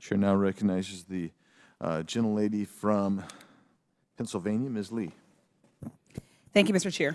Chair now recognizes the gentlelady from Pennsylvania, Ms. Lee. Thank you, Mr. Chair.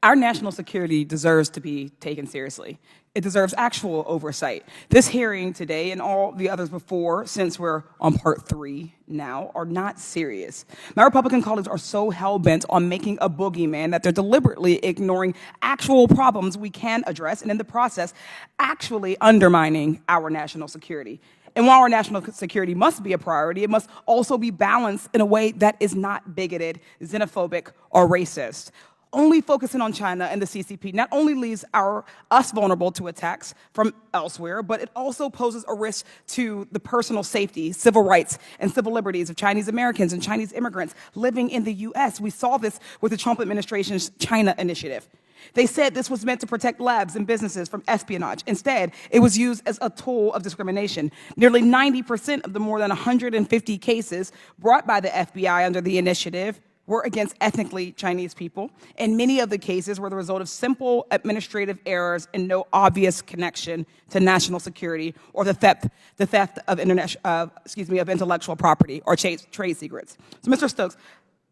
Our national security deserves to be taken seriously. It deserves actual oversight. This hearing today and all the others before, since we're on part 3 now, are not serious. My Republican colleagues are so hell-bent on making a boogeyman that they're deliberately ignoring actual problems we can address, and in the process, actually undermining our national security. And while our national security must be a priority, it must also be balanced in a way that is not bigoted, xenophobic, or racist. Only focusing on China and the CCP not only leaves us vulnerable to attacks from elsewhere, but it also poses a risk to the personal safety, civil rights, and civil liberties of Chinese Americans and Chinese immigrants living in the U.S. We saw this with the Trump administration's China initiative. They said this was meant to protect labs and businesses from espionage. Instead, it was used as a tool of discrimination. Nearly 90% of the more than 150 cases brought by the FBI under the initiative were against ethnically Chinese people, and many of the cases were the result of simple administrative errors and no obvious connection to national security or the theft of intellectual property or trade secrets. So, Mr. Stokes,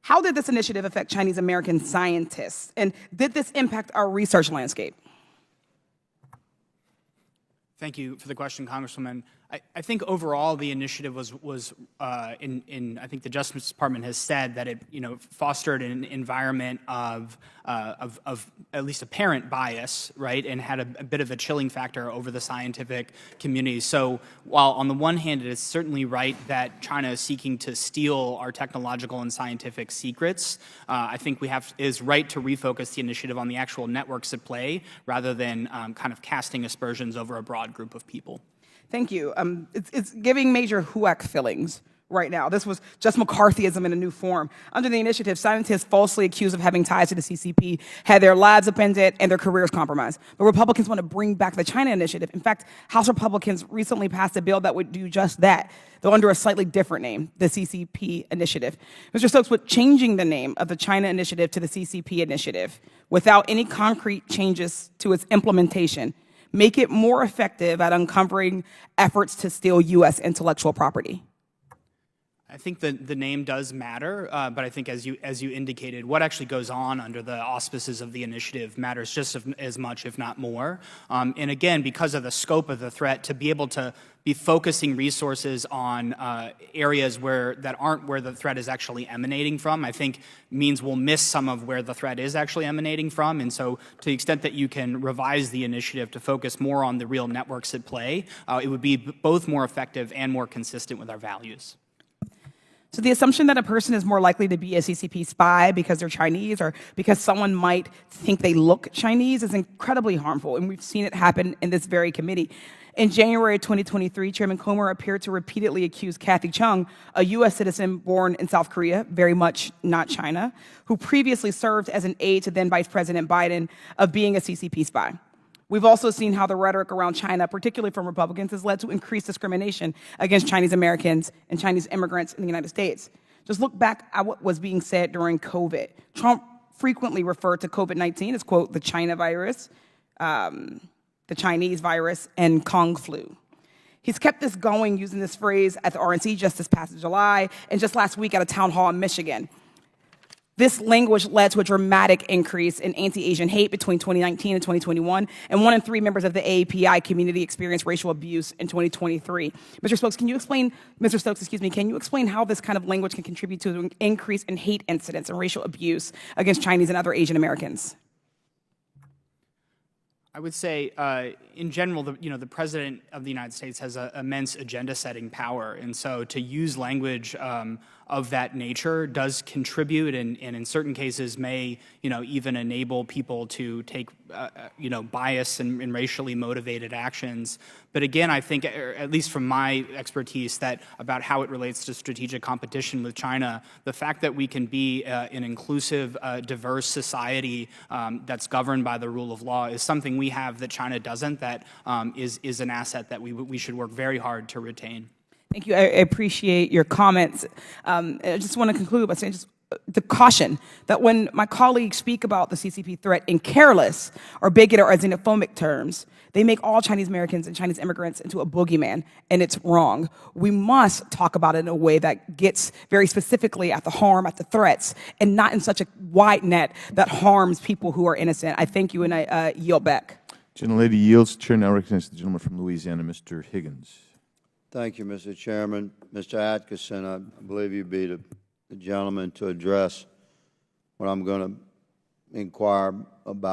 how did this initiative affect Chinese American scientists, and did this impact our research landscape? Thank you for the question, Congresswoman. I think overall the initiative was I think the Justice Department has said that it fostered an environment of at least apparent bias, right, and had a bit of a chilling factor over the scientific community. So while on the one hand it is certainly right that China is seeking to steal our technological and scientific secrets, I think is right to refocus the initiative on the actual networks at play rather than kind of casting aspersions over a broad group of people. Thank you. It's giving major HUAC fillings right now. This was just McCarthyism in a new form. Under the initiative, scientists falsely accused of having ties to the CCP had their lives upended and their careers compromised. But Republicans want to bring back the China initiative. In fact, House Republicans recently passed a bill that would do just that, though under a slightly different name, the CCP initiative. Mr. Stokes, with changing the name of the China initiative to the CCP initiative without any concrete changes to its implementation, make it more effective at uncovering efforts to steal U.S. intellectual property? I think the name does matter, but I think as you indicated, what actually goes on under the auspices of the initiative matters just as much, if not more. And again, because of the scope of the threat, to be able to be focusing resources on areas that aren't where the threat is actually emanating from, I think means we'll miss some of where the threat is actually emanating from. And so to the extent that you can revise the initiative to focus more on the real networks at play, it would be both more effective and more consistent with our values. So the assumption that a person is more likely to be a CCP spy because they're Chinese or because someone might think they look Chinese is incredibly harmful, and we've seen it happen in this very committee. In January 2023, Chairman Comer appeared to repeatedly accuse Kathy Chung, a U.S. citizen born in South Korea, very much not China, who previously served as an aide to then Vice President Biden, of being a CCP spy. We've also seen how the rhetoric around China, particularly from Republicans, has led to increased discrimination against Chinese Americans and Chinese immigrants in the United States. Just look back at what was being said during COVID. Trump frequently referred to COVID-19 as, quote, the China virus, the Chinese virus, and Kung flu. He's kept this going using this phrase at the RNC just this past July and just last week at a town hall in Michigan. This language led to a dramatic increase in anti-Asian hate between 2019 and 2021, and 1 in 3 members of the AAPI community experienced racial abuse in 2023. Mr. Stokes, can you explain how this kind of language can contribute to an increase in hate incidents and racial abuse against Chinese and other Asian Americans? I would say, in general, the President of the United States has an immense agenda-setting power, and so to use language of that nature does contribute, and in certain cases may, even enable people to take, bias and racially motivated actions. But again, I think, at least from my expertise, that about how it relates to strategic competition with China, the fact that we can be an inclusive, diverse society that's governed by the rule of law is something we have that China doesn't, that is an asset that we should work very hard to retain. Thank you. I appreciate your comments. I just want to conclude by saying, the caution that when my colleagues speak about the CCP threat in careless or bigot or xenophobic terms, they make all Chinese Americans and Chinese immigrants into a boogeyman, and it's wrong. We must talk about it in a way that gets very specifically at the harm, at the threats, and not in such a wide net that harms people who are innocent. I thank you, and I yield back. Gentlelady yields. Chair now recognizes the gentleman from Louisiana, Mr. Higgins. Thank you, Mr. Chairman. Mr. Atkinson, I believe you be the gentleman to address what I'm going to inquire about.